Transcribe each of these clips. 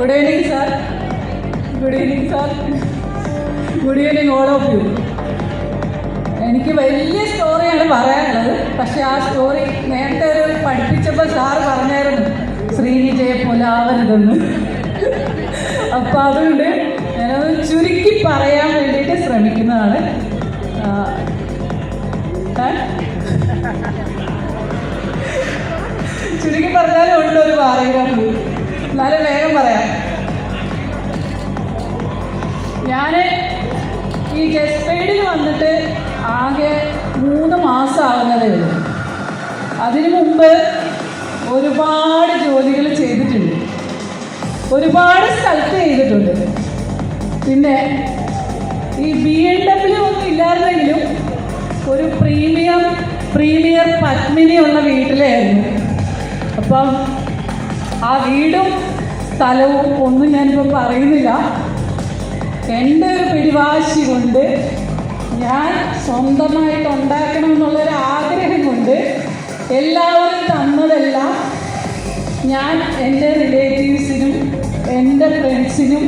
Good evening, sir. Good evening, sir. Good evening, all of you. എനിക്ക് വലിയ സ്റ്റോറിയാണ് പറയാനുള്ളത്. പക്ഷെ ആ സ്റ്റോറി നേരത്തെ ഒരു പഠിപ്പിച്ചപ്പോൾ സാറ് പറഞ്ഞായിരുന്നു ശ്രീനിജയെ പോലെ ആവരുതെന്ന്. അപ്പം അതുകൊണ്ട് ഞാനത് ചുരുക്കി പറയാൻ വേണ്ടിയിട്ട് ശ്രമിക്കുന്നതാണ്. ചുരുക്കി പറഞ്ഞാലും ഉണ്ട് ഒരു പാരഗ്രാഫ്. എന്നാലും വേഗം പറയാം. ഞാൻ ഈ ഗസ്റ്റ് പെയ്ഡിൽ വന്നിട്ട് ആകെ 3 മാസം ആവുന്നതേ ഉള്ളൂ. അതിനു മുമ്പ് ഒരുപാട് ജോലികൾ ചെയ്തിട്ടുണ്ട്, ഒരുപാട് സ്ഥലത്ത് ചെയ്തിട്ടുണ്ട്. പിന്നെ ഈ BMW ഒന്നും ഇല്ലായിരുന്നെങ്കിലും ഒരു പ്രീമിയർ പത്മിനി ഉള്ള വീട്ടിലായിരുന്നു. അപ്പം ആ വീടും സ്ഥലവും ഒന്നും ഞാനിപ്പോൾ പറയുന്നില്ല. എൻ്റെ ഒരു പിടിവാശി കൊണ്ട് ഞാൻ സ്വന്തമായിട്ട് ഉണ്ടാക്കണം എന്നുള്ളൊരു ആഗ്രഹം കൊണ്ട് എല്ലാവരും തന്നതെല്ലാം ഞാൻ എൻ്റെ റിലേറ്റീവ്സിനും എൻ്റെ ഫ്രണ്ട്സിനും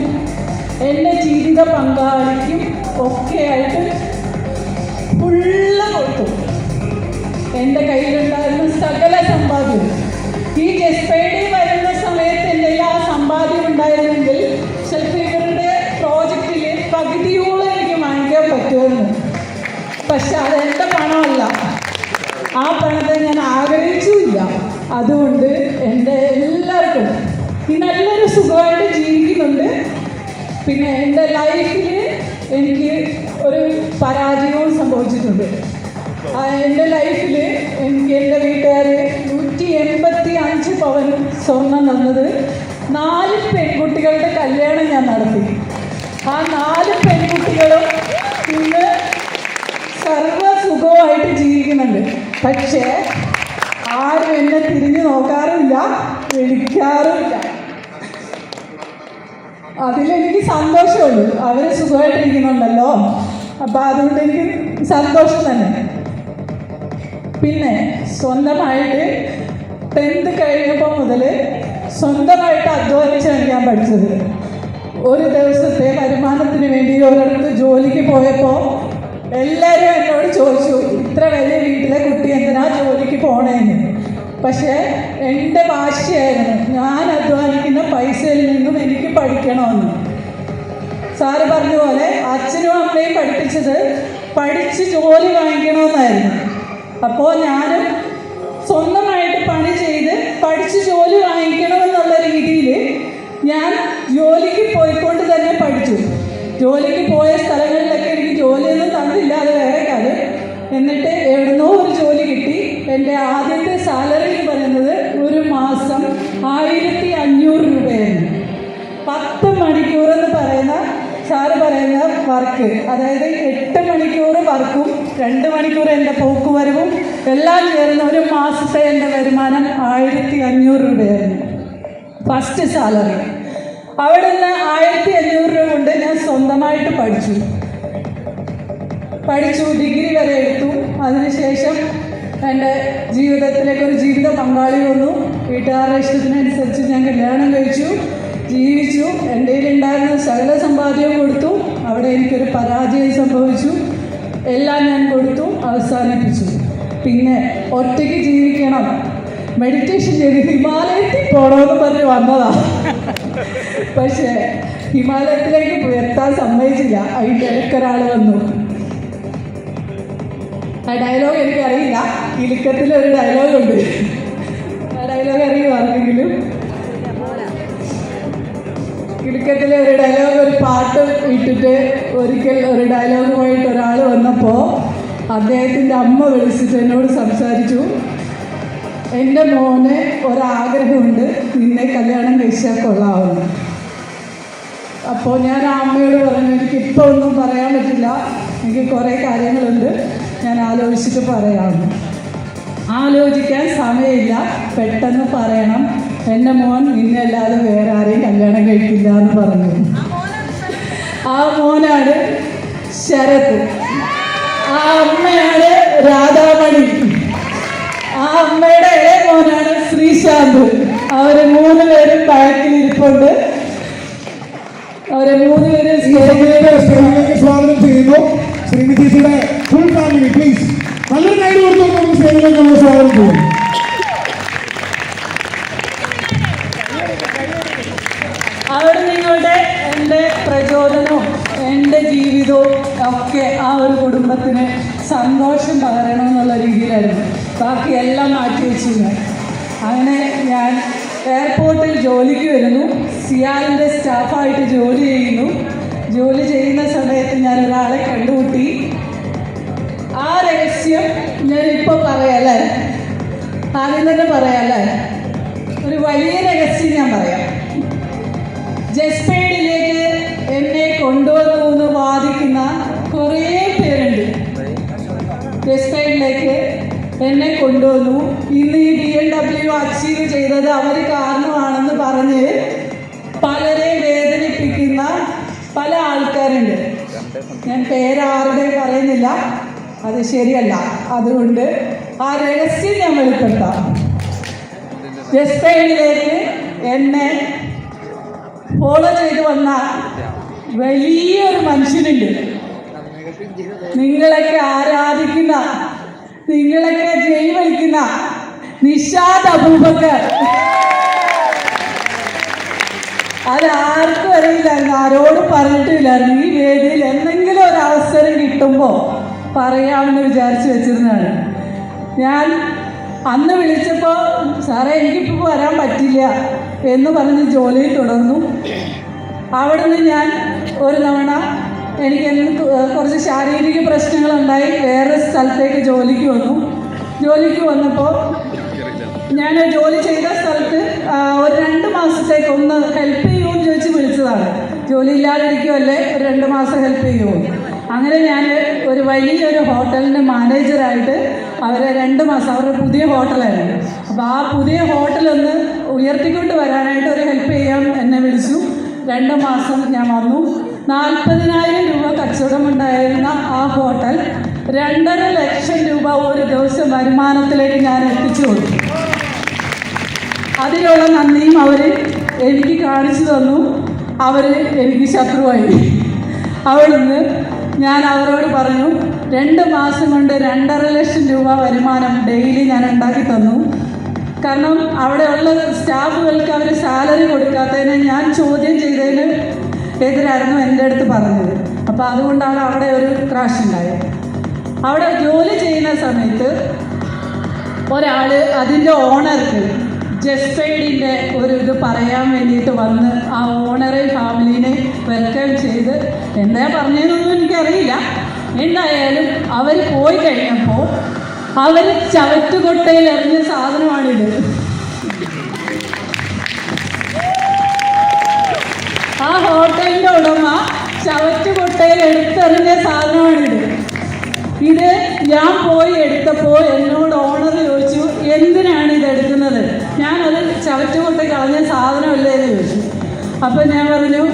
എൻ്റെ ജീവിത പങ്കാളിക്കും ഒക്കെ ആയിട്ട് ഫുള്ള് കൊടുത്തു. എൻ്റെ കയ്യിലുണ്ടായിരുന്ന സകല സമ്പാദ്യം ഈ ഗസ്റ്റ് പെയ്ഡിൽ വരുന്ന സമയത്ത് എൻ്റെ ആ സമ്പാദ്യം ഉണ്ടായിരുന്നെങ്കിൽ ചിലപ്പോൾ ഇവരുടെ പ്രോജക്റ്റിൽ പകുതിയോളം എനിക്ക് വാങ്ങിക്കാൻ പറ്റുമെന്ന്. പക്ഷെ അതെൻ്റെ പണമല്ല, ആ പണത്തെ ഞാൻ ആഗ്രഹിച്ചുമില്ല. അതുകൊണ്ട് എൻ്റെ എല്ലാവർക്കും ഈ നല്ലൊരു സുഖമായിട്ട് ജീവിക്കുന്നുണ്ട്. പിന്നെ എൻ്റെ ലൈഫിൽ എനിക്ക് ഒരു പരാജയവും സംഭവിച്ചിട്ടുണ്ട്. എൻ്റെ ലൈഫിൽ എനിക്ക് എൻ്റെ വീട്ടുകാർ 185 പവൻ സ്വർണം തന്നത് 4 പെൺകുട്ടികളുടെ കല്യാണം ഞാൻ നടത്തി. ആ 4 പെൺകുട്ടികളും ഇന്ന് സർവ്വസുഖമായിട്ട് ജീവിക്കുന്നുണ്ട്. പക്ഷേ ആരും എന്നെ തിരിഞ്ഞു നോക്കാറുമില്ല, വിളിക്കാറുമില്ല. അതിലെനിക്ക് സന്തോഷമുള്ളൂ. അവർ സുഖമായിട്ടിരിക്കുന്നുണ്ടല്ലോ, അപ്പം അതുകൊണ്ട് എനിക്ക് സന്തോഷം തന്നെ. പിന്നെ സ്വന്തമായിട്ട് 10th കഴിഞ്ഞപ്പോൾ മുതൽ സ്വന്തമായിട്ട് അധ്വാനിച്ചാണ് ഞാൻ പഠിച്ചത്. ഒരു ദിവസത്തെ വരുമാനത്തിന് വേണ്ടി ഒരിടത്ത് ജോലിക്ക് പോയപ്പോൾ എല്ലാവരും എന്നോട് ചോദിച്ചു, ഇത്ര വലിയ വീട്ടിലെ കുട്ടി എന്തിനാ ജോലിക്ക് പോണേന്ന്. പക്ഷേ എൻ്റെ വാശിയായിരുന്നു ഞാൻ അധ്വാനിക്കുന്ന പൈസയിൽ നിന്നും എനിക്ക് പഠിക്കണമെന്ന്. സാറ് പറഞ്ഞ പോലെ അച്ഛനും അമ്മയും പഠിപ്പിച്ചത് പഠിച്ച് ജോലി വാങ്ങിക്കണമെന്നായിരുന്നു. അപ്പോൾ ഞാനും സ്വന്തമായിട്ട് പണി ചെയ്ത് പഠിച്ച് ജോലി വാങ്ങിക്കണമെന്നുള്ള രീതിയിൽ ഞാൻ ജോലിക്ക് പോയിക്കൊണ്ട് തന്നെ പഠിച്ചു. ജോലിക്ക് പോയ സ്ഥലങ്ങളിലൊക്കെ എനിക്ക് ജോലിയൊന്നും തന്നില്ല, അത് വേറെ കാര്യം. എന്നിട്ട് എവിടുന്നോ ഒരു ജോലി കിട്ടി. എൻ്റെ ആദ്യത്തെ സാലറി എന്ന് പറയുന്നത് ഒരു മാസം 1500 രൂപയായിരുന്നു. 10 മണിക്കൂറെന്ന് പറയുന്ന സാറ് പറയുന്ന വർക്ക്, അതായത് 8 മണിക്കൂർ വർക്കും 2 മണിക്കൂർ എൻ്റെ പോക്കുവരവും എല്ലാം ചേർന്ന് ഒരു മാസത്തെ എൻ്റെ വരുമാനം 1500 രൂപയായിരുന്നു ഫസ്റ്റ് സാലറി. അവിടെ നിന്ന് 1500 രൂപ കൊണ്ട് ഞാൻ സ്വന്തമായിട്ട് പഠിച്ചു. ഡിഗ്രി വരെ എടുത്തു. അതിനുശേഷം എൻ്റെ ജീവിതത്തിലേക്ക് ഒരു ജീവിത പങ്കാളി വന്നു. വീട്ടുകാരുടെ ഇഷ്ടത്തിനനുസരിച്ച് ഞാൻ കല്യാണം കഴിച്ചു, ജീവിച്ചു. എൻ്റെ കയ്യിലുണ്ടായിരുന്ന സകല സമ്പാദ്യവും കൊടുത്തു. അവിടെ എനിക്കൊരു പരാജയം സംഭവിച്ചു. എല്ലാം ഞാൻ കൊടുത്തു, അവസാനിപ്പിച്ചു. പിന്നെ ഒറ്റയ്ക്ക് ജീവിക്കണം, മെഡിറ്റേഷൻ ചെയ്ത് ഹിമാലയത്തിൽ പോകണമെന്ന് പറഞ്ഞ് വന്നതാണ്. പക്ഷേ ഹിമാലയത്തിലേക്ക് എത്താൻ സമ്മതിച്ചില്ല. അതിൻ്റെ ഇടയ്ക്കൊരാൾ വന്നു. ആ ഡയലോഗ് എനിക്കറിയില്ല. കിലുക്കത്തിലൊരു ഡയലോഗുണ്ട്. ആ ഡയലോഗ് അറിയുമാർക്കെങ്കിലും? കിലുക്കത്തിലെ ഒരു ഡയലോഗ്, ഒരു പാട്ട് ഇട്ടിട്ട് ഒരിക്കൽ ഒരു ഡയലോഗുമായിട്ട് ഒരാൾ വന്നപ്പോൾ അദ്ദേഹത്തിൻ്റെ അമ്മ വിളിച്ചിട്ട് എന്നോട് സംസാരിച്ചു, എൻ്റെ മോന് ഒരാഗ്രഹമുണ്ട്, നിന്നെ കല്യാണം കഴിച്ചാൽ കൊള്ളാവുന്നു. അപ്പോൾ ഞാൻ ആ അമ്മയോട് പറഞ്ഞു, എനിക്കിപ്പോൾ ഒന്നും പറയാൻ പറ്റില്ല, എനിക്ക് കുറേ കാര്യങ്ങളുണ്ട്, ഞാൻ ആലോചിച്ചിട്ട് പറയാമെന്ന്. ആലോചിക്കാൻ സമയമില്ല, പെട്ടെന്ന് പറയണം, എൻ്റെ മോൻ നിന്നല്ലാതെ വേറെ ആരെയും കല്യാണം കഴിക്കില്ല എന്ന് പറഞ്ഞു. ആ മോനാണ് ശരത്, ആ അമ്മയാണ് രാധാമണി, ആ അമ്മയുടെ ഇളയ മോനാണ് ശ്രീശാന്ത്. അവർ 3 പേരും ബാക്കിൽ ഇരിപ്പുണ്ട്. അവരെ 3 പേര് സ്റ്റേജിലേക്ക് സ്വാഗതം ചെയ്യുന്നു. ശ്രീമതി ചേച്ചിയുടെ ഫുൾ ഫാമിലി പ്ലീസ് നല്ലൊരു കൈ കൊടുത്തു നമുക്ക് സ്റ്റേജിലേക്ക് നമ്മൾ സ്വാഗതം ചെയ്യും. അവിടെ നിങ്ങളുടെ എൻ്റെ പ്രചോദനവും എൻ്റെ ജീവിതവും ഒക്കെ ആ ഒരു കുടുംബത്തിന് സന്തോഷം പകരണമെന്നുള്ള രീതിയിലായിരുന്നു. ബാക്കിയെല്ലാം മാറ്റി വെച്ചിരുന്നു. അങ്ങനെ ഞാൻ എയർപോർട്ടിൽ ജോലിക്ക് വരുന്നു. സിയാലിൻ്റെ സ്റ്റാഫായിട്ട് ജോലി ചെയ്യുന്നു. ജോലി ചെയ്യുന്ന സമയത്ത് ഞാൻ ഒരാളെ കണ്ടുമുട്ടി. ആ രഹസ്യം ഞാനിപ്പോൾ പറയാല്ലേ, ആദ്യം തന്നെ പറയാല്ലേ, ഒരു വലിയ രഹസ്യം ഞാൻ പറയാം. ജസ്പേഡിലേക്ക് എന്നെ കൊണ്ടുവന്നു എന്ന് വാദിക്കുന്ന കുറേ പേരുണ്ട്. ജസ്പേഡിലേക്ക് എന്നെ കൊണ്ടുവന്നു. ഇന്ന് ഈ BMW അച്ചീവ് ചെയ്തത് അവർ കാരണമാണെന്ന് പറഞ്ഞ് പലരെ വേദനിപ്പിക്കുന്ന പല ആൾക്കാരുണ്ട്. ഞാൻ പേരാരുടെ പറയുന്നില്ല, അത് ശരിയല്ല. അതുകൊണ്ട് ആ രഹസ്യം ഞാൻ വെളിപ്പെടുത്താം. ജസ്പേഡിലേക്ക് എന്നെ ഫോളോ ചെയ്ത് വന്ന വലിയൊരു മനുഷ്യനുണ്ട്. നിങ്ങളൊക്കെ ആരാധിക്കുന്ന, നിങ്ങളൊക്കെ ജയ് വിളിക്കുന്ന നിഷാദ് അബൂബക്കർ. അതാർക്കും അറിയില്ലായിരുന്നു, ആരോടും പറഞ്ഞിട്ടില്ലായിരുന്നു. ഈ വേദിയിൽ എന്തെങ്കിലും ഒരു അവസരം കിട്ടുമ്പോൾ പറയാമെന്ന് വിചാരിച്ചു വെച്ചിരുന്നതാണ്. ഞാൻ അന്ന് വിളിച്ചപ്പോൾ സാറേ എനിക്കിപ്പോൾ വരാൻ പറ്റില്ല എന്ന് പറഞ്ഞ് ജോലിയിൽ തുടർന്നു. അവിടുന്ന് ഞാൻ ഒരു തവണ എനിക്ക് കുറച്ച് ശാരീരിക പ്രശ്നങ്ങളുണ്ടായി വേറെ സ്ഥലത്തേക്ക് ജോലിക്ക് വന്നു. ജോലിക്ക് വന്നപ്പോൾ ഞാൻ ജോലി ചെയ്ത സ്ഥലത്ത് ഒരു 2 മാസത്തേക്ക് ഒന്ന് ഹെൽപ്പ് ചെയ്യുമെന്ന് ചോദിച്ച് വിളിച്ചതാണ്. ജോലി ഇല്ലാതിരിക്കുമല്ലേ, ഒരു 2 മാസം ഹെൽപ്പ് ചെയ്യുമോ? അങ്ങനെ ഞാൻ ഒരു വലിയൊരു ഹോട്ടലിൻ്റെ മാനേജറായിട്ട് അവരെ 2 മാസം, അവരുടെ പുതിയ ഹോട്ടലായിരുന്നു. അപ്പോൾ ആ പുതിയ ഹോട്ടലൊന്ന് ഉയർത്തിക്കൊണ്ട് വരാനായിട്ട് ഒരു ഹെൽപ്പ് ചെയ്യാൻ എന്നെ വിളിച്ചു. 2 മാസം ഞാൻ വന്നു. 40,000 രൂപ കച്ചവടമുണ്ടായിരുന്ന ആ ഹോട്ടൽ 2.5 ലക്ഷം രൂപ ഒരു ദിവസം വരുമാനത്തിലേക്ക് ഞാൻ എത്തിച്ചു കൊടുത്തു. അതിനുള്ള നന്ദിയും അവർ എനിക്ക് കാണിച്ചു തന്നു. അവർ എനിക്ക് ശത്രുവായി. അവിടുന്ന് ഞാൻ അവരോട് പറഞ്ഞു, 2 മാസം കൊണ്ട് 2.5 ലക്ഷം രൂപ വരുമാനം ഡെയിലി ഞാൻ ഉണ്ടാക്കി തന്നു. കാരണം അവിടെയുള്ള സ്റ്റാഫുകൾക്ക് അവർ സാലറി കൊടുക്കാത്തതിന് ഞാൻ ചോദ്യം ചെയ്തതിന് എതിരായിരുന്നു എൻ്റെ അടുത്ത് പറഞ്ഞത്. അപ്പോൾ അതുകൊണ്ടാണ് അവിടെ ഒരു ക്രാഷ് ഉണ്ടായത്. അവിടെ ജോലി ചെയ്യുന്ന സമയത്ത് ഒരാൾ അതിൻ്റെ ഓണർക്ക് ജസ്പെയ്ഡിൻ്റെ ഒരു ഇത് പറയാൻ വേണ്ടിയിട്ട് വന്ന് ആ ഓണറെ ഫാമിലീനെ വെൽക്കം ചെയ്ത് എന്താ പറഞ്ഞതെന്നൊന്നും എനിക്കറിയില്ല. എന്തായാലും അവർ പോയി കഴിഞ്ഞപ്പോൾ അവർ ചവറ്റുകൊട്ടയിൽ എറിഞ്ഞ സാധനമാണിത്. ആ ഹോട്ടലിൻ്റെ ഉടമ ചവറ്റുകൊട്ടയിൽ എടുത്തെറിഞ്ഞ സാധനമാണിത്. ഇത് ഞാൻ പോയി എടുത്തപ്പോൾ എന്നോട് ഓണർ ചോദിച്ചു, എന്തിനാണ് ഇത് എടുക്കുന്നത്? ഞാനത് ചവറ്റുകൊട്ട കളഞ്ഞ സാധനമല്ലേ എന്ന് ചോദിച്ചു. അപ്പം ഞാൻ പറഞ്ഞു,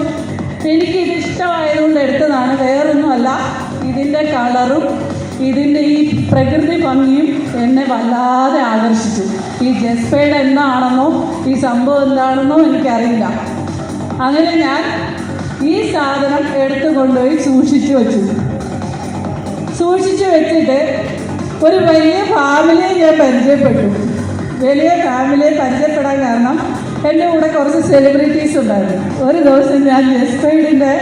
എനിക്കിത് ഇഷ്ടമായതുകൊണ്ട് എടുത്തതാണ്, വേറൊന്നുമല്ല. ഇതിൻ്റെ കളറും ഇതിൻ്റെ ഈ പ്രകൃതി ഭംഗിയും എന്നെ വല്ലാതെ ആകർഷിച്ചു. ഈ ജസ്പേഡ് എന്താണെന്നോ ഈ സംഭവം എന്താണെന്നോ എനിക്കറിയില്ല. അങ്ങനെ ഞാൻ ഈ സാധനം എടുത്തു കൊണ്ടുപോയി സൂക്ഷിച്ചു വെച്ചു. സൂക്ഷിച്ചു വെച്ചിട്ട് ഒരു വലിയ ഫാമിലിയെ ഞാൻ പരിചയപ്പെട്ടു. വലിയ ഫാമിലിയെ പരിചയപ്പെടാൻ കാരണം എൻ്റെ കൂടെ കുറച്ച് സെലിബ്രിറ്റീസ് ഉണ്ടായിരുന്നു. ഒരു ദിവസം ഞാൻ ജസ്പെയ്ഡിൻ്റെ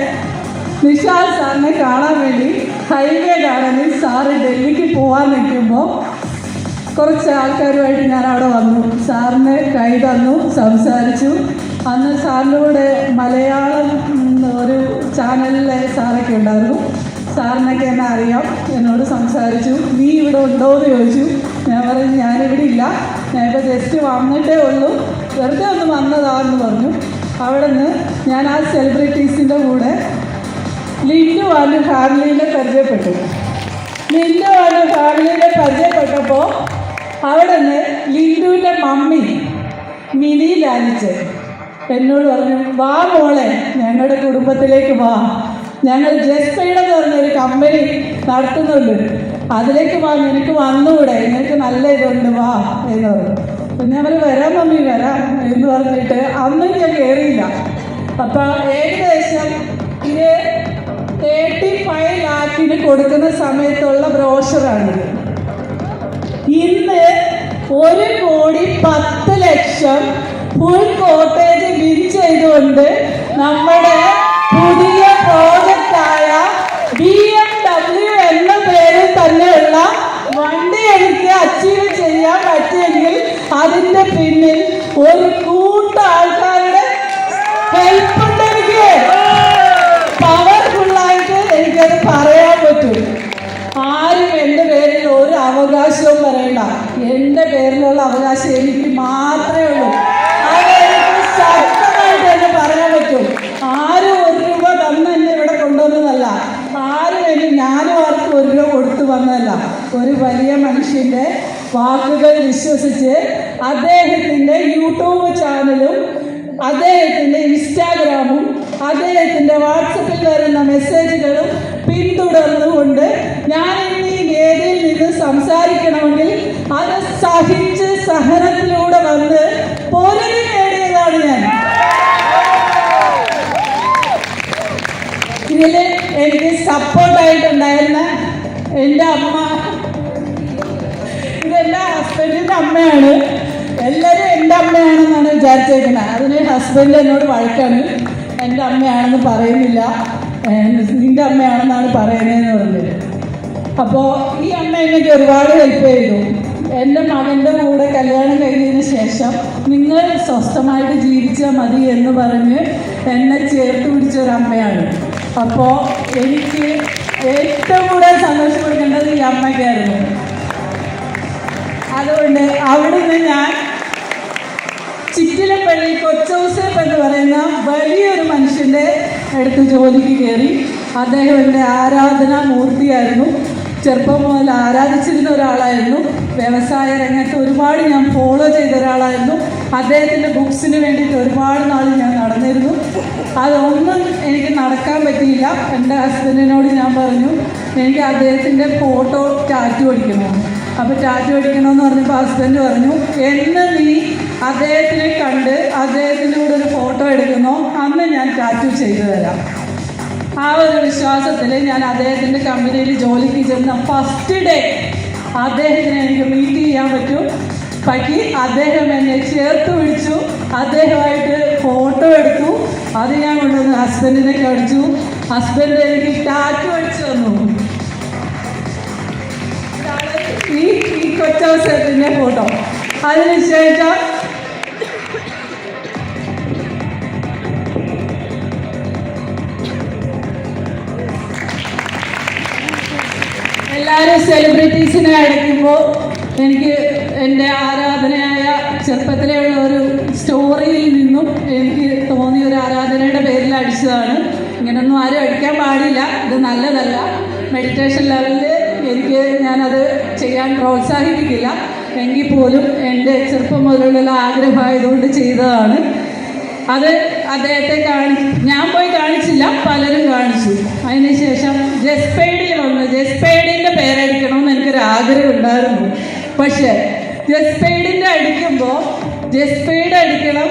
നിഷാദ് സാറിനെ കാണാൻ വേണ്ടി ഹൈവേ ഗാർഡനിൽ സാറ് ഡൽഹിക്ക് പോകാൻ നിൽക്കുമ്പോൾ കുറച്ച് ആൾക്കാരുമായിട്ട് ഞാൻ അവിടെ വന്നു. സാറിന് കൈ തന്നു, സംസാരിച്ചു. അന്ന് സാറിൻ്റെ കൂടെ മലയാളം ഒരു ചാനലിലെ സാറൊക്കെ ഉണ്ടായിരുന്നു. സാറിനൊക്കെ എന്നെ അറിയാം. എന്നോട് സംസാരിച്ചു. നീ ഇവിടെ ഉണ്ടോ എന്ന് ചോദിച്ചു. ഞാൻ പറഞ്ഞു, ഞാനിവിടെ ഇല്ല, ഞാനിപ്പോൾ ജസ്റ്റ് വന്നിട്ടേ ഉള്ളൂ, വെറുതെ ഒന്ന് വന്നതാണെന്ന് പറഞ്ഞു. അവിടെ നിന്ന് ഞാൻ ആ സെലിബ്രിറ്റീസിൻ്റെ കൂടെ ലിൻഡു ആൻഡ് ഫാമിലിനെ പരിചയപ്പെട്ടു. ലിൻഡു ആൻഡ് ഫാമിലിനെ പരിചയപ്പെട്ടപ്പോൾ അവിടെ നിന്ന് ലിൻഡുവിൻ്റെ മമ്മി മിനി ലാലിച്ച് എന്നോട് പറഞ്ഞു, വാ മോളെ, ഞങ്ങളുടെ കുടുംബത്തിലേക്ക് വാ, ഞങ്ങൾ ജസ്പെയ്ഡ് എന്ന് പറഞ്ഞൊരു കമ്പനി നടത്തുന്നുണ്ട്, അതിലേക്ക് വാ, നിനക്ക് വന്നുകൂടെ, നിനക്ക് നല്ല ഇതുണ്ട്, വാ എന്ന് പറഞ്ഞു. പിന്നെ അവർ വരാം മമ്മി വരാം എന്ന് പറഞ്ഞിട്ട് അന്നും ഞാൻ കയറിയില്ല. അപ്പോൾ ഏകദേശം ഇത് 35 ലാഖിന് കൊടുക്കുന്ന സമയത്തുള്ള ബ്രോഷറാണിത്. ഇന്ന് 1,10,00,000 ഫുൾ കോട്ടേജ് ബിൽ ചെയ്തുകൊണ്ട് നമ്മുടെ പുതിയ പ്രോജക്റ്റായ BMW എന്ന പേരിൽ തന്നെയുള്ള വണ്ടി എനിക്ക് അച്ചീവ് ചെയ്യാൻ പറ്റിയെങ്കിൽ അതിന്റെ പിന്നിൽ ഒരു കൂട്ടം ആൾക്കാരുടെ ഹെൽപ്പ് ഉണ്ട്. എനിക്ക് പവർഫുള്ളായിട്ട് എനിക്കത് പറയാൻ പറ്റും. ആരും എൻ്റെ പേരിൽ ഒരു അവകാശവും പറയണ്ട. എൻ്റെ പേരിലുള്ള അവകാശം എനിക്ക് മാത്രമേ ഉള്ളൂ. അതെനിക്ക് ശക്തമായിട്ട് തന്നെ പറയാൻ പറ്റും. ആരും 1 രൂപ തന്ന് എന്നെ ഇവിടെ കൊണ്ടുവന്നതല്ല. ഞാനും ആർക്കും 1 രൂപ കൊടുത്തു വന്നതല്ല. ഒരു വലിയ മനുഷ്യൻ്റെ വാക്കുകൾ വിശ്വസിച്ച് അദ്ദേഹത്തിൻ്റെ യൂട്യൂബ് ചാനലും അദ്ദേഹത്തിൻ്റെ ഇൻസ്റ്റാഗ്രാമും അദ്ദേഹത്തിൻ്റെ വാട്സപ്പിൽ വരുന്ന മെസ്സേജുകളും പിന്തുടർന്നുകൊണ്ട് ഞാൻ ഇന്ന് ഈ വേദിയിൽ നിന്ന് സംസാരിക്കണമെങ്കിൽ അത് സഹിച്ച് സഹനത്തിലൂടെ വന്ന് പൊരുതി നേടിയതാണ് ഞാൻ. ഇതിൽ എനിക്ക് സപ്പോർട്ടായിട്ടുണ്ടായിരുന്ന എൻ്റെ അമ്മ, ഇതെൻ്റെ ഹസ്ബൻഡിൻ്റെ അമ്മയാണ്. എല്ലാവരും എൻ്റെ അമ്മയാണെന്നാണ് വിചാരിച്ചേക്കുന്നത്. അതിന് ഹസ്ബൻഡ് എന്നോട് വഴക്കാണ്. എൻ്റെ അമ്മയാണെന്ന് പറയുന്നില്ല, നിൻ്റെ അമ്മയാണെന്നാണ് പറയുന്നതെന്ന് പറഞ്ഞത്. അപ്പോൾ ഈ അമ്മ എനിക്ക് ഒരുപാട് ഹെൽപ്പ് ചെയ്തു. എൻ്റെ മകൻ്റെ കൂടെ കല്യാണം കഴിഞ്ഞതിന് ശേഷം നിങ്ങൾ സ്വസ്ഥമായിട്ട് ജീവിച്ചാൽ മതി എന്ന് പറഞ്ഞ് എന്നെ ചേർത്ത് പിടിച്ചൊരമ്മയാണ്. അപ്പോൾ എനിക്ക് ഏറ്റവും കൂടുതൽ സന്തോഷം കൊടുക്കേണ്ടത് ഈ അമ്മയ്ക്കായിരുന്നു. അതുകൊണ്ട് അവിടുന്ന് ഞാൻ ചിറ്റിലപ്പള്ളി കൊച്ചൗസേപ്പ് എന്ന് പറയുന്ന വലിയൊരു മനുഷ്യൻ്റെ അടുത്ത് ജോലിക്ക് കയറി. അദ്ദേഹം എൻ്റെ ആരാധനാ മൂർത്തിയായിരുന്നു. ചെറുപ്പം മുതൽ ആരാധിച്ചിരുന്ന ഒരാളായിരുന്നു. വ്യവസായ രംഗത്ത് ഒരുപാട് ഞാൻ ഫോളോ ചെയ്ത ഒരാളായിരുന്നു. അദ്ദേഹത്തിൻ്റെ ബുക്സിന് വേണ്ടിയിട്ട് ഒരുപാട് നാൾ ഞാൻ നടന്നിരുന്നു. അതൊന്നും എനിക്ക് നടക്കാൻ പറ്റിയില്ല. എൻ്റെ ഹസ്ബൻഡിനോട് ഞാൻ പറഞ്ഞു എനിക്ക് അദ്ദേഹത്തിൻ്റെ ഫോട്ടോ ടാറ്റു അടിക്കണമെന്ന്. അപ്പോൾ ടാറ്റു അടിക്കണമെന്ന് പറഞ്ഞപ്പോൾ ഹസ്ബൻഡ് പറഞ്ഞു എന്ന് നീ അദ്ദേഹത്തിനെ കണ്ട് അദ്ദേഹത്തിൻ്റെ കൂടെ ഒരു ഫോട്ടോ എടുക്കുന്നോ അന്ന് ഞാൻ ടാറ്റു ചെയ്തു തരാം. ആ ഒരു വിശ്വാസത്തിൽ ഞാൻ അദ്ദേഹത്തിൻ്റെ കമ്പനിയിൽ ജോലിക്ക് ചെന്ന ഫസ്റ്റ് ഡേ അദ്ദേഹത്തിനെ എനിക്ക് മീറ്റ് ചെയ്യാൻ പറ്റി. അദ്ദേഹം എന്നെ ചേർത്ത് പിടിച്ചു. അദ്ദേഹമായിട്ട് ഫോട്ടോ എടുത്തു. അത് ഞാൻ കൊണ്ടുവന്ന് ഹസ്ബൻഡിനെ കാണിച്ചു. ഹസ്ബൻഡ് എനിക്ക് ടാറ്റു അടിച്ചു തന്നു. ഈ കൊച്ചൗസേപ്പിൻ്റെ ഫോട്ടോ. അതിനുശേഷം എല്ലാവരും സെലിബ്രിറ്റീസിനെ അടയ്ക്കുമ്പോൾ എനിക്ക് എൻ്റെ ആരാധനയായ ചെറുപ്പത്തിലുള്ള ഒരു സ്റ്റോറിയിൽ നിന്നും എനിക്ക് തോന്നിയ ഒരു ആരാധനയുടെ പേരിൽ അടിച്ചതാണ്. ഇങ്ങനൊന്നും ആരും അടിക്കാൻ പാടില്ല, ഇത് നല്ലതല്ല. മെഡിറ്റേഷൻ ലെവലിൽ ഞാനത് ചെയ്യാൻ പ്രോത്സാഹിപ്പിക്കില്ല. എങ്കിൽ പോലും എൻ്റെ ചെറുപ്പം മുതലുള്ള ആഗ്രഹമായതുകൊണ്ട് ചെയ്തതാണ്. അത് അദ്ദേഹത്തെ ഞാൻ പോയി കാണിച്ചില്ല, പലരും കാണിച്ചു. അതിനുശേഷം ജസ്പെയ്ഡിൽ വന്നു. ജസ്പെയ്ഡിൻ്റെ പേരടിക്കണമെന്ന് എനിക്കൊരു ആഗ്രഹം ഉണ്ടായിരുന്നു. പക്ഷേ ജസ്പെയ്ഡിൻ്റെ അടിക്കുമ്പോൾ ജസ്പെയ്ഡ് അടിക്കണം.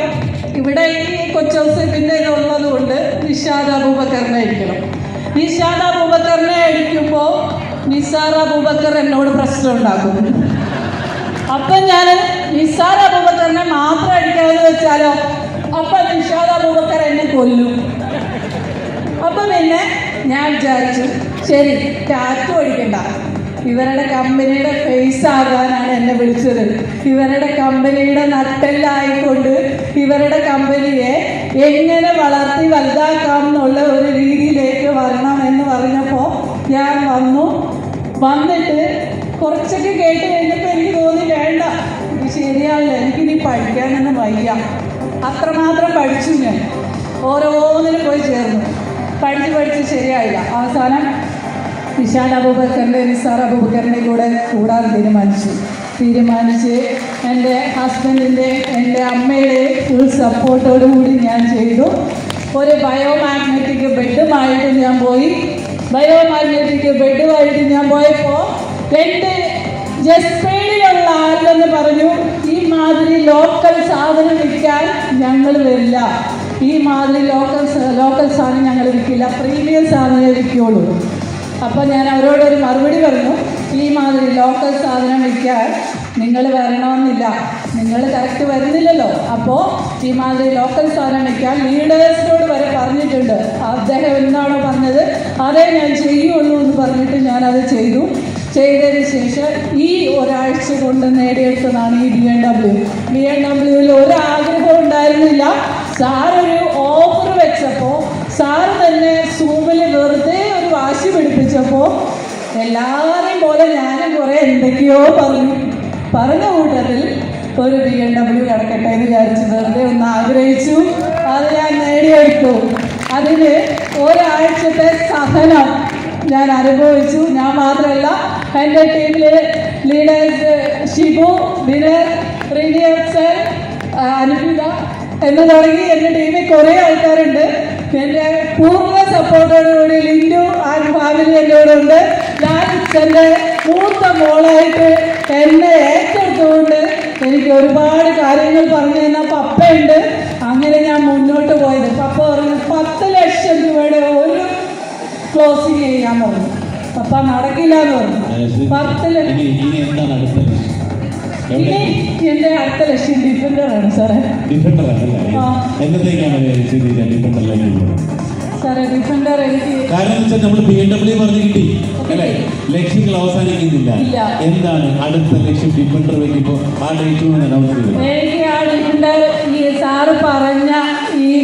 ഇവിടെ ഈ കൊച്ചൗസേപ്പിൻ്റെ ഇതുള്ളത് കൊണ്ട് നിഷാദ് അബൂബക്കറിനെ അടിക്കണം. നിഷാദ് അബൂബക്കറിനെ അടിക്കുമ്പോൾ നിസാർ അബൂബക്കർ എന്നോട് പ്രശ്നം ഉണ്ടാക്കും. അപ്പം ഞാൻ നിസാർ അബൂബക്കറിനെ മാത്രം അടിക്കാമെന്ന് വെച്ചാലോ അപ്പം നിഷാദ് അബൂബക്കർ എന്നെ കൊല്ലും. അപ്പം പിന്നെ ഞാൻ വിചാരിച്ചു ശരി ടാറ്റു അടിക്കണ്ട, ഇവരുടെ കമ്പനിയുടെ ഫേസ് ആകാനാണ് എന്നെ വിളിച്ചത്. ഇവരുടെ കമ്പനിയുടെ നട്ടെല്ലായിക്കൊണ്ട് ഇവരുടെ കമ്പനിയെ എങ്ങനെ വളർത്തി വലുതാക്കാം എന്നുള്ള ഒരു രീതിയിലേക്ക് വരണം എന്ന് പറഞ്ഞപ്പോൾ ഞാൻ വന്നിട്ട് കുറച്ചൊക്കെ കേട്ട് കഴിഞ്ഞപ്പോൾ എനിക്ക് തോന്നി വേണ്ട, ഇത് ശരിയാവില്ല, എനിക്കിനി പഠിക്കാനൊന്നും വയ്യ. അത്രമാത്രം പഠിച്ചു. ഞാൻ ഓരോന്നിനും പോയി ചേർന്നു. പഠിച്ച് ശരിയായില്ല. അവസാനം നിഷാദ് അബൂബക്കറിൻ്റെ നിസാർ അബൂബക്കറിൻ്റെ കൂടെ കൂടാൻ തീരുമാനിച്ച് എൻ്റെ ഹസ്ബൻഡിൻ്റെ എൻ്റെ അമ്മയുടെ ഫുൾ സപ്പോർട്ടോടുകൂടി ഞാൻ ചെയ്തു. ഒരു ബയോമാഗ്നറ്റിക് ബെഡുമായിട്ട് ഞാൻ പോയി. ബയോമാഗ്നറ്റിക് ബെഡുമായിട്ട് ഞാൻ പോയപ്പോൾ എൻ്റെ ജസ്പെയ്ഡിലുള്ള ആരെന്ന് പറഞ്ഞു ഈ മാതിരി ലോക്കൽ സാധനം വിൽക്കാൻ ഞങ്ങൾ വരില്ല, ഈ മാതിരി ലോക്കൽ സാധനം ഞങ്ങൾ വിൽക്കില്ല, പ്രീമിയം സാധനമേ വിൽക്കുകയുള്ളൂ. അപ്പോൾ ഞാൻ അവരോടൊരു മറുപടി പറഞ്ഞു, ഈ മാതിരി ലോക്കൽ സാധനം വിൽക്കാൻ നിങ്ങൾ വരണമെന്നില്ല, നിങ്ങൾ കറക്റ്റ് വരുന്നില്ലല്ലോ. അപ്പോൾ ഈ മാതിരി ലോക്കൽ സാധനം വിൽക്കാൻ ലീഡേഴ്സിനോട് വരെ പറഞ്ഞിട്ടുണ്ട്. അദ്ദേഹം എന്താണോ പറഞ്ഞത് അതേ ഞാൻ ചെയ്യുള്ളൂ എന്ന് പറഞ്ഞിട്ട് ഞാനത് ചെയ്തു. ചെയ്തതിന് ശേഷം ഈ ഒരാഴ്ച കൊണ്ട് നേടിയെടുത്തതാണ് ഈ BMW-ൽ ഒരാഗ്രഹം ഉണ്ടായിരുന്നില്ല. സാറൊരു ഓഫർ വെച്ചപ്പോൾ, സാറ് തന്നെ സൂമിൽ വെറുതെ ഒരു വാശി പിടിപ്പിച്ചപ്പോൾ എല്ലാവരെയും പോലെ ഞാനും കുറേ എന്തൊക്കെയോ പറഞ്ഞ കൂട്ടത്തിൽ ഒരു BMW കിടക്കട്ടെ എന്ന് വിചാരിച്ച് വെറുതെ ഒന്ന് ആഗ്രഹിച്ചു. അത് ഞാൻ നേടിയെടുത്തു. അതിന് ഒരാഴ്ചത്തെ സഹനം ഞാൻ അനുഭവിച്ചു. ഞാൻ മാത്രമല്ല, എൻ്റെ ടീമിലെ ലീഡേഴ്സ് ഷിബു, വിനർ, റിനിയപ്സൻ, അനുപിത എന്ന് തുടങ്ങി എൻ്റെ ടീമിൽ കുറേ ആൾക്കാരുണ്ട്. എൻ്റെ പൂർണ്ണ സപ്പോർട്ടോടുകൂടി ലിൻഡു ആൻഡ് ഫാമിലി എന്നോടുണ്ട്. ഞാൻ എൻ്റെ മൂത്ത മോളായിട്ട് എന്നെ ഏറ്റെടുത്തുകൊണ്ട് എനിക്ക് ഒരുപാട് കാര്യങ്ങൾ പറഞ്ഞു തന്ന പപ്പയുണ്ട്. അങ്ങനെ ഞാൻ മുന്നോട്ട് പോയത്. പപ്പ പറഞ്ഞു 10 ലക്ഷം രൂപയുടെ ഒരു ക്ലോസിങ് ചെയ്യാൻ പറഞ്ഞു. പപ്പ നടക്കില്ല എന്ന് പറഞ്ഞു. 10 ലക്ഷം. ഇനി എൻ്റെ അടുത്ത ലക്ഷ്യം ഡിഫൻഡറാണ് സാറേ. സാറേ ഡിഫൻഡർ എനിക്ക് കാരണം നമ്മൾ BMW പറഞ്ഞു കിട്ടി അല്ലേ, ലക്ഷ്യങ്ങൾ അവസാനിക്കുന്നില്ല. എന്താണ് അടുത്ത ലക്ഷ്യം? ഡിഫൻഡർ വെക്കുമ്പോൾ ആ ഡേറ്റ് അനൗൺസ് ചെയ്തു. എനിക്ക് ആ ഡിഫൻഡർ ഈ സാറ് പറഞ്ഞ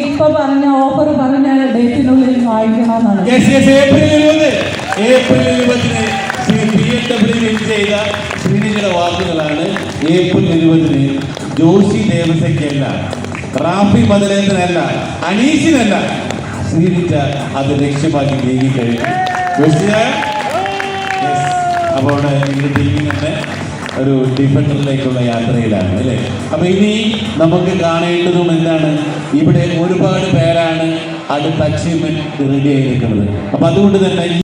ഇപ്പൊ പറഞ്ഞ ഓഫർ പറഞ്ഞ ഡേറ്റിനുള്ളിൽ വാങ്ങിക്കണമെന്നാണ്. ഏപ്രിൽ 20 BMW വിൻ ചെയ്ത ശ്രീനിധിയുടെ വാക്കുകളാണ്. ഏപ്രിൽ 20 ജോഷി ദേവസയ്ക്കല്ല, റാഫി മദലേന്ദ്രനല്ല, അനീഷിനല്ല, ശ്രീനിധ അത് ലക്ഷ്യമാക്കി നീങ്ങിക്കഴിഞ്ഞു. അപ്പോൾ നിങ്ങളുടെ ടീമിൽ തന്നെ ഒരു ഡിഫൻഡറിലേക്കുള്ള യാത്രയിലാണ് അല്ലേ. അപ്പൊ ഇനി നമുക്ക് കാണേണ്ടതും എന്താണ്, ഇവിടെ ഒരുപാട് പേരാണ് അടുത്ത അച്ചീവ്മെന്റ് റെഡി ആയിരിക്കുന്നത്. അപ്പൊ അതുകൊണ്ട് തന്നെ